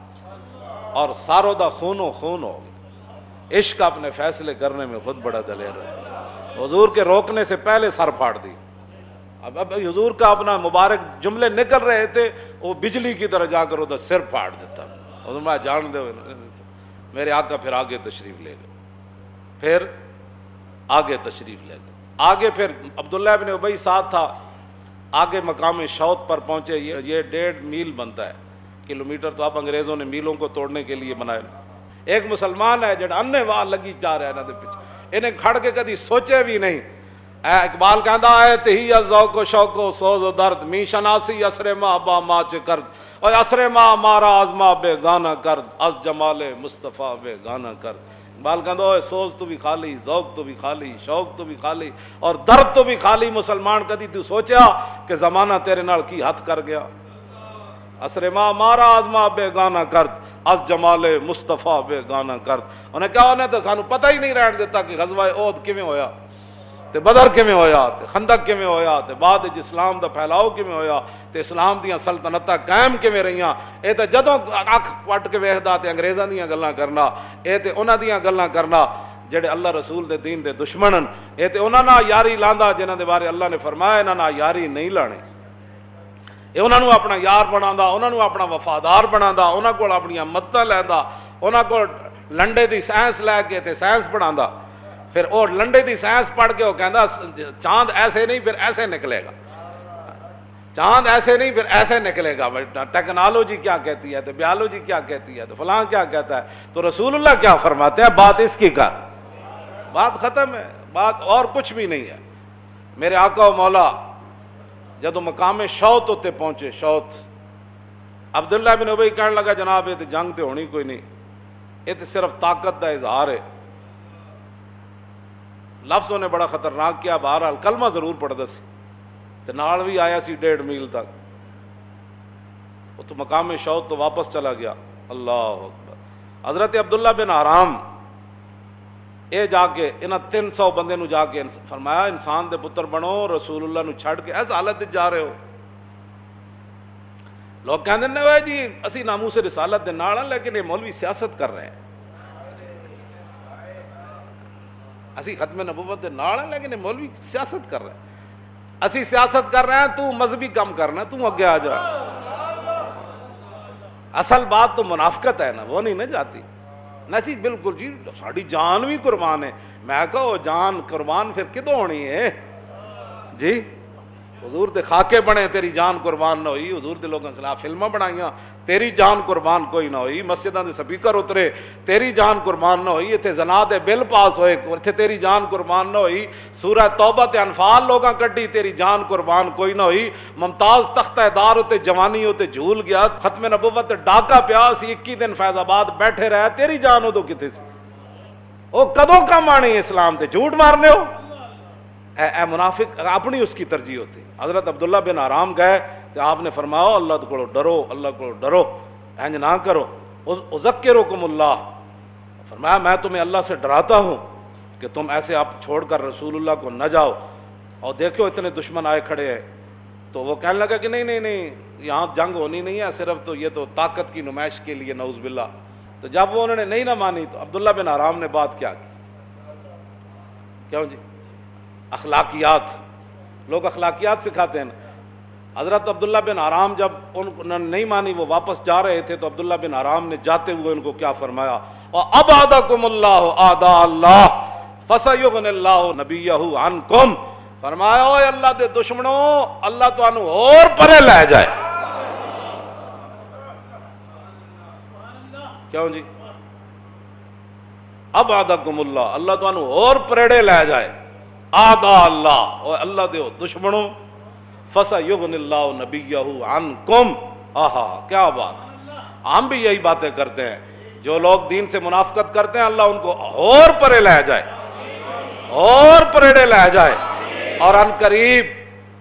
اور ساروں دا خون و خون ہو گیا۔ عشق اپنے فیصلے کرنے میں خود بڑا دلیر ہے، حضور کے روکنے سے پہلے سر پھاڑ دی۔ اب حضور کا اپنا مبارک جملے نکل رہے تھے، وہ بجلی کی طرح جا کر ادھر سر پھاڑ دیتا۔ حضور میں جان دے میرے آقا پھر آگے تشریف لے گئے، پھر آگے تشریف لے گئے۔ آگے پھر عبداللہ ابن ابی ساتھ تھا، آگے مقام شوط پر پہنچے۔ یہ 1.5 میل بنتا ہے، کلومیٹر تو اب انگریزوں نے میلوں کو توڑنے کے لیے بنائے۔ ایک مسلمان ہے جڑا انے واہ لگی جا رہا ہے انہاں دے پیچھے، انہیں کھڑ کے کدی سوچے بھی نہیں۔ اقبال کہندا ہے تہی ذوق و شوق و سوز و درد، می شناسی اسر ما با ما چ کرد، اور اسر ما مارا آزما بے گانا کرد، از جمال مصطفیٰ بے گانا کرد۔ اقبال کہندا ہے سوز تو بھی خالی، ذوق تو بھی خالی، شوق تو بھی خالی، اور درد تو بھی خالی۔ مسلمان کدی تو سوچیا کہ زمانہ تیرے نال کی حد کر گیا؟ اسر ما مارا آزما بے گانا کرد، از جمال مصطفیٰ بے گانا کرد۔ انہیں کہا انہیں تو سانو پتہ ہی نہیں رہن دیتا کہ غزوہ احد کیویں ہویا، تے بدر کیویں ہویا، تے خندق کیویں ہویا، تے بعد وچ اسلام دا پھیلاؤ کیویں ہویا، تے اسلام دیاں سلطنتاں قائم کیویں رہیاں۔ اے تے جدوں اکھ پٹ کے ویکھدا تے انگریزاں دیاں گلاں کرنا، اے تے انہاں دیاں گلاں کرنا جڑے اللہ رسول دے دین دے دشمنن۔ اے تے انہاں نال یاری لاندا جنہاں دے بارے اللہ نے فرمایا انہاں نال یاری نہیں لانی۔ اے انہاں نوں اپنا یار بناوندا، انہاں نوں اپنا وفادار بناوندا، انہاں کول اپنیاں مدداں لیندا، انہاں کول لنڈے دی سائنس لے کے تے سائنس پڑھاندا۔ پھر وہ لنڈے دی سائنس پڑھ کے وہ کہندا چاند ایسے نہیں پھر ایسے نکلے گا، چاند ایسے نہیں پھر ایسے نکلے گا۔ ٹیکنالوجی کیا کہتی ہے، تو بیالوجی کیا کہتی ہے، تو فلاں کیا کہتا ہے، تو رسول اللہ کیا فرماتے ہیں؟ بات اس کی کر، بات ختم ہے، بات اور کچھ بھی نہیں ہے۔ میرے آقا و مولا جدو مقام شوط ہوتے پہنچے، شوط، عبداللہ بن ابی کہنے لگا جناب یہ تو جنگ تے ہونی کوئی نہیں، یہ تو صرف طاقت دا اظہار ہے۔ لفظوں نے بڑا خطرناک کیا، بہرحال کلمہ ضرور پڑھدا سی تے نال بھی آیا سی 1.5 میل تک۔ وہ تو مقام شوط تو واپس چلا گیا۔ اللہ اکبر۔ حضرت عبداللہ بن حرام اے جا کے انہاں 300 بندے نو جا کے فرمایا انسان دے پتر بنو، رسول اللہ نو چھڑ کے ایس حالت جا رہے ہو۔ لوگ کہندے نے وہ جی اسی ناموس رسالت دے نال ہیں، لیکن یہ مولوی سیاست کر رہے ہیں۔ اسی ختم نبوت دے نال ہیں لیکن یہ مولوی سیاست کر رہے ہیں۔ اسی سیاست کر رہے ہیں، تو مذہبی کام کرنا، تو اگے آ جا۔ اصل بات تو منافقت ہے نا، وہ نہیں نہ جاتی۔ نہ سی بالکل جی ساری جان بھی قربان ہے. میں کہو جان قربان پھر کدوں ہونی ہے جی؟ حضور دے خاکے بنے تیری جان قربان نہ ہوئی. حضور دے لوگوں کے خلاف فلمیں بنائیاں تیری جان قربان کوئی نہ ہوئی. مسجداں دے سپیکر اترے تیری جان قربان نہ ہوئی. اتنے زنا دے بل پاس ہوئے اتنے تیری جان قربان نہ ہوئی. سورہ توبہ تے انفال لوگاں کڈی تیری جان قربان کوئی نہ ہوئی. ممتاز تختہ دار ہوتے جوانی ہوتے جھول گیا. ختم نبوت ڈاکا پیا سی 21 دن فیض آباد بیٹھے رہے تیری جان ہو تو کتے سی وہ کدوں کم آنی اسلام تے جھوٹ مارنے ہو. اے منافق اپنی اس کی ترجیح ہوتی. حضرت عبداللہ بن حرام گئے تو آپ نے فرمایا اللہ کو ڈرو اللہ کو ڈرو انج نہ کرو. اذکرکم اللہ فرمایا میں تمہیں اللہ سے ڈراتا ہوں کہ تم ایسے آپ چھوڑ کر رسول اللہ کو نہ جاؤ. اور دیکھو اتنے دشمن آئے کھڑے ہیں. تو وہ کہنے لگا کہ نہیں یہاں جنگ ہونی نہیں ہے صرف تو یہ تو طاقت کی نمائش کے لیے نعوذ باللہ. تو جب وہ انہوں نے نہیں نہ مانی تو عبداللہ بن حرام نے بات کیا کی. کیوں جی؟ اخلاقیات. لوگ اخلاقیات سکھاتے ہیں. حضرت عبداللہ بن حرام جب انہوں نے نہیں مانی وہ واپس جا رہے تھے تو عبداللہ بن حرام نے جاتے ہوئے ان کو کیا فرمایا وَأَبْعَدَكُمُ اللَّهُ أَعْدَاءَ اللَّهِ فَسَيُغْنِ اللَّهُ نَبِيَّهُ عَنْكُمْ. فرمایا اوے اللہ دے دشمنوں اللہ تانوں اور پرے لے جائے. کیوں جی؟ ابعدکم اللہ اللہ تانوں اور پریڑے لے جائے. آدھا اللہ اور اللہ دے دشمنوں فَسَيُغْنِ اللَّهُ نَبِيَّهُ عَنْكُمْ. آہا کیا بات. ہم بھی یہی باتیں کرتے ہیں. جو لوگ دین سے منافقت کرتے ہیں اللہ ان کو اور پرے لے جائے اور پریڑے لے جائے. اور ان قریب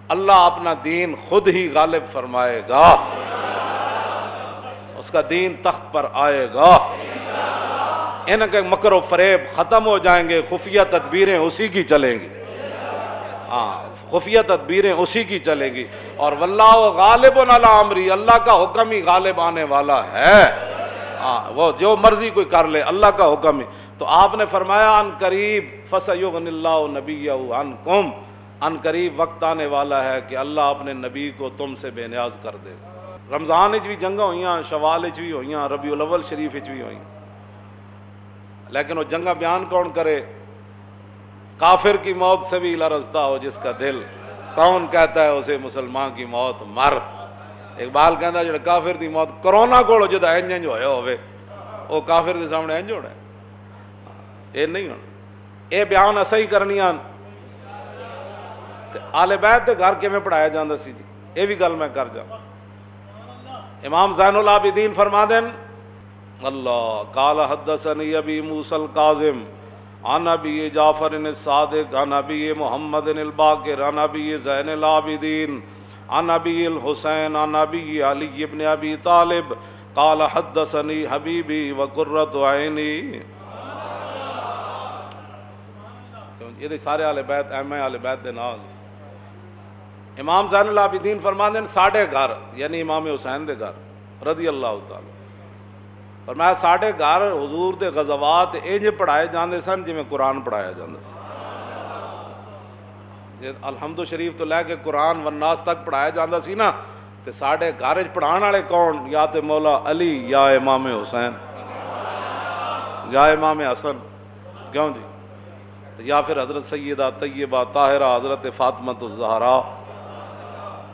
اللہ اپنا دین خود ہی غالب فرمائے گا. اس کا دین تخت پر آئے گا. ان کے مکر و فریب ختم ہو جائیں گے. خفیہ تدبیریں اسی کی چلیں گی. ہاں خفیہ تدبیریں اسی کی چلیں گی. اور واللہ غالب علی امری اللہ کا حکم ہی غالب آنے والا ہے. ہاں وہ جو مرضی کوئی کر لے اللہ کا حکم ہی. تو آپ نے فرمایا ان قریب فَسَيُغْنِ اللَّهُ نَبِيَّهُ عَنْكُمْ. ان قریب وقت آنے والا ہے کہ اللہ اپنے نبی کو تم سے بے نیاز کر دے. رمضان وچ بھی جنگاں ہوئیاں شوال وچ بھی ہوئیاں ربیع الاول شریف وچ بھی ہوئیاں. لیکن وہ جنگاں بیان کون کرے؟ کافر کی موت سے بھی لرزتا ہو جس کا دل کون کہتا ہے اسے مسلمان کی موت مر. اقبال کہتا ہے جڑا کافر دی موت کرونا کول جدا انج ہویا ہوئے وہ کافر دے سامنے انج ہونا ہے. اے نہیں ہونا. اے بیان اساں ہی کرنیاں. آل بیت دے گھر کیویں پڑھایا جاندا سی جی اے بھی گل میں کر جاواں. امام زین العابدین فرما دیں اللہ قال حدثنی ابی موسیٰ الکاظم عن ابی جعفر الصادق عن ابی محمد الباقر عن ابی زین العابدین عن ابی الحسین عن ابی علی ابن ابی طالب قال حدثنی حبیبی وقرۃ عینی. یہ سارے اہل بیت اہم اہل بیت دے نال. امام زین العابدین فرما دیں ساڑھے گھر یعنی امام حسین دے گھر رضی اللہ تعالی فرمایا ساڑھے گھر حضور دے غزوات انج پڑھائے جاندے سن جی میں قرآن پڑھایا جاندے سن. الحمد شریف تو لے کے قرآن والناس تک پڑھایا جاندہ سی نا تے ساڑھے گھر پڑھان والے کون؟ یا تے مولا علی یا امام حسین یا امام حسن. کیوں جی؟ یا پھر حضرت سیدہ طیبہ طاہرہ حضرت فاطمہ الزہرا.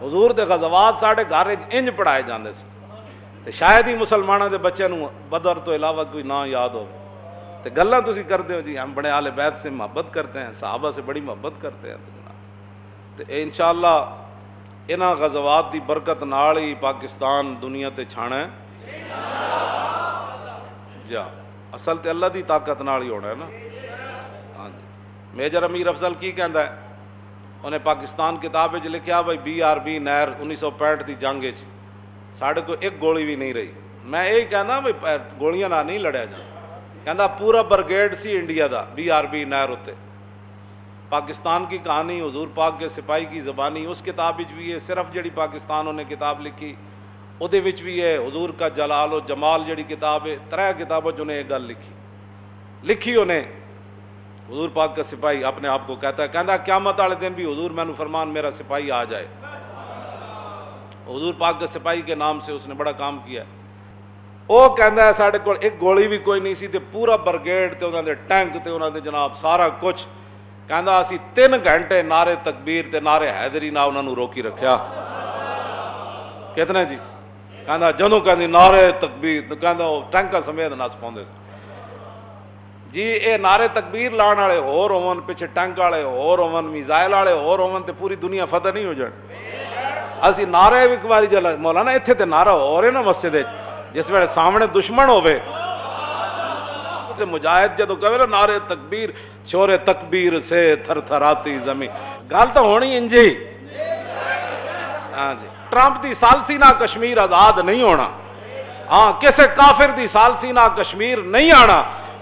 حضور دے غزوات ساڑھے گھر انج پڑھائے جاندے سی. تے شاید ہی مسلمانوں دے بچے نو بدر تو علاوہ کوئی نہ یاد ہو. تے گلاں تسی کرتے ہو جی ہم بڑے اہل بیت سے محبت کرتے ہیں صحابہ سے بڑی محبت کرتے ہیں. تے انشاءاللہ انہاں غزوات دی برکت نال ہی پاکستان دنیا تے چھانا ہے. جا اصل تے اللہ دی طاقت نال ہی ہونا ہے نا. ہاں جی. میجر امیر افضل کی کہندا ہے انہیں پاکستان کتاب وچ لکھیا بھائی BRB نہر 1965 دی جنگ وچ ساڑھے کو ایک گولی بھی نہیں رہی. میں یہی کہنا بھائی گولیاں نہ نہیں لڑیا جانا. کہندا پورا برگیڈ سی انڈیا دا BRB نہر ہوتے. پاکستان کی کہانی حضور پاک کے سپاہی کی زبانی اس کتاب وچ بھی ہے. صرف جڑی پاکستان انہیں کتاب لکھی اودے وچ بھی ہے. حضور کا جلال و جمال جڑی کتاب ہے 3 کتابوں انہیں ایک گل لکھی انہیں. حضور پاک کا سپاہی اپنے آپ کو کہتا ہے کہندا قیامت والے دن بھی حضور مینوں فرمان میرا سپاہی آ جائے. حضور پاک کے سپاہی کے نام سے اس نے بڑا کام کیا ہے. ਉਹ ਕਹਿੰਦਾ ਸਾਡੇ ਕੋਲ ਇੱਕ ਗੋਲੀ ਵੀ ਕੋਈ ਨਹੀਂ ਸੀ ਤੇ ਪੂਰਾ ਬਰਗੇਡ ਤੇ ਉਹਨਾਂ ਦੇ ਟੈਂਕ ਤੇ ਉਹਨਾਂ ਦੇ ਜਨਾਬ ਸਾਰਾ ਕੁਝ, ਕਹਿੰਦਾ ਅਸੀਂ 3 ਘੰਟੇ ਨਾਰੇ ਤਕਬੀਰ ਤੇ ਨਾਰੇ ਹੈਦਰੀ ਨਾਲ ਉਹਨਾਂ ਨੂੰ ਰੋਕੀ ਰੱਖਿਆ। ਕਿਤਨੇ ਜੀ? ਕਹਿੰਦਾ ਜਦੋਂ ਕਹਿੰਦੀ ਨਾਰੇ ਤਕਬੀਰ, ਕਹਿੰਦਾ ਉਹ ਟੈਂਕਾਂ ਸਮੇਤ ਨੱਸ ਪਾਉਂਦੇ ਜੀ। ਇਹ ਨਾਰੇ ਤਕਬੀਰ ਲਾਉਣ ਵਾਲੇ ਹੋਰ ਹੋਵਨ, ਪਿੱਛੇ ਟੈਂਕ ਵਾਲੇ ਹੋਰ ਹੋਵਨ, ਮਿਜ਼ਾਈਲ ਵਾਲੇ ਹੋਰ ਹੋਵਨ, ਤੇ ਪੂਰੀ ਦੁਨੀਆ ਫਤਿਹ ਨਹੀਂ ਹੋ ਜਾਣੀ। ਅਸੀਂ ਨਾਰੇ ਵੀ ਇੱਕ ਵਾਰੀ ਜਲਾ ਮੌਲਾਨਾ ਇੱਥੇ ਤੇ ਨਾਰਾ ਹੋ ਰਿਹਾ ਨਾ ਮਸਜਿਦ ਵਿੱਚ, ਜਿਸ ਵੇਲੇ ਸਾਹਮਣੇ ਦੁਸ਼ਮਣ ਹੋਵੇ ਤੇ ਮੁਜਾਹਿਦ ਜਦੋਂ ਕਹੇ ਨਾ ਨਾਰੇ ਤਕਬੀਰ, ਸ਼ੋਰੇ ਤਕਬੀਰ ਸੇ ਥਰ ਥਰਾਤੀ ਜ਼ਮੀਨ, ਗੱਲ ਤਾਂ ਹੋਣੀ ਇੰਜੀ। ਹਾਂ ਜੀ, ਟਰੰਪ ਦੀ ਸਾਲਸੀ ਨਾਲ ਕਸ਼ਮੀਰ ਆਜ਼ਾਦ ਨਹੀਂ ਹੋਣਾ। ਹਾਂ, ਕਿਸੇ ਕਾਫਿਰ ਦੀ ਸਾਲਸੀ ਨਾਲ ਕਸ਼ਮੀਰ ਨਹੀਂ ਆਣਾ।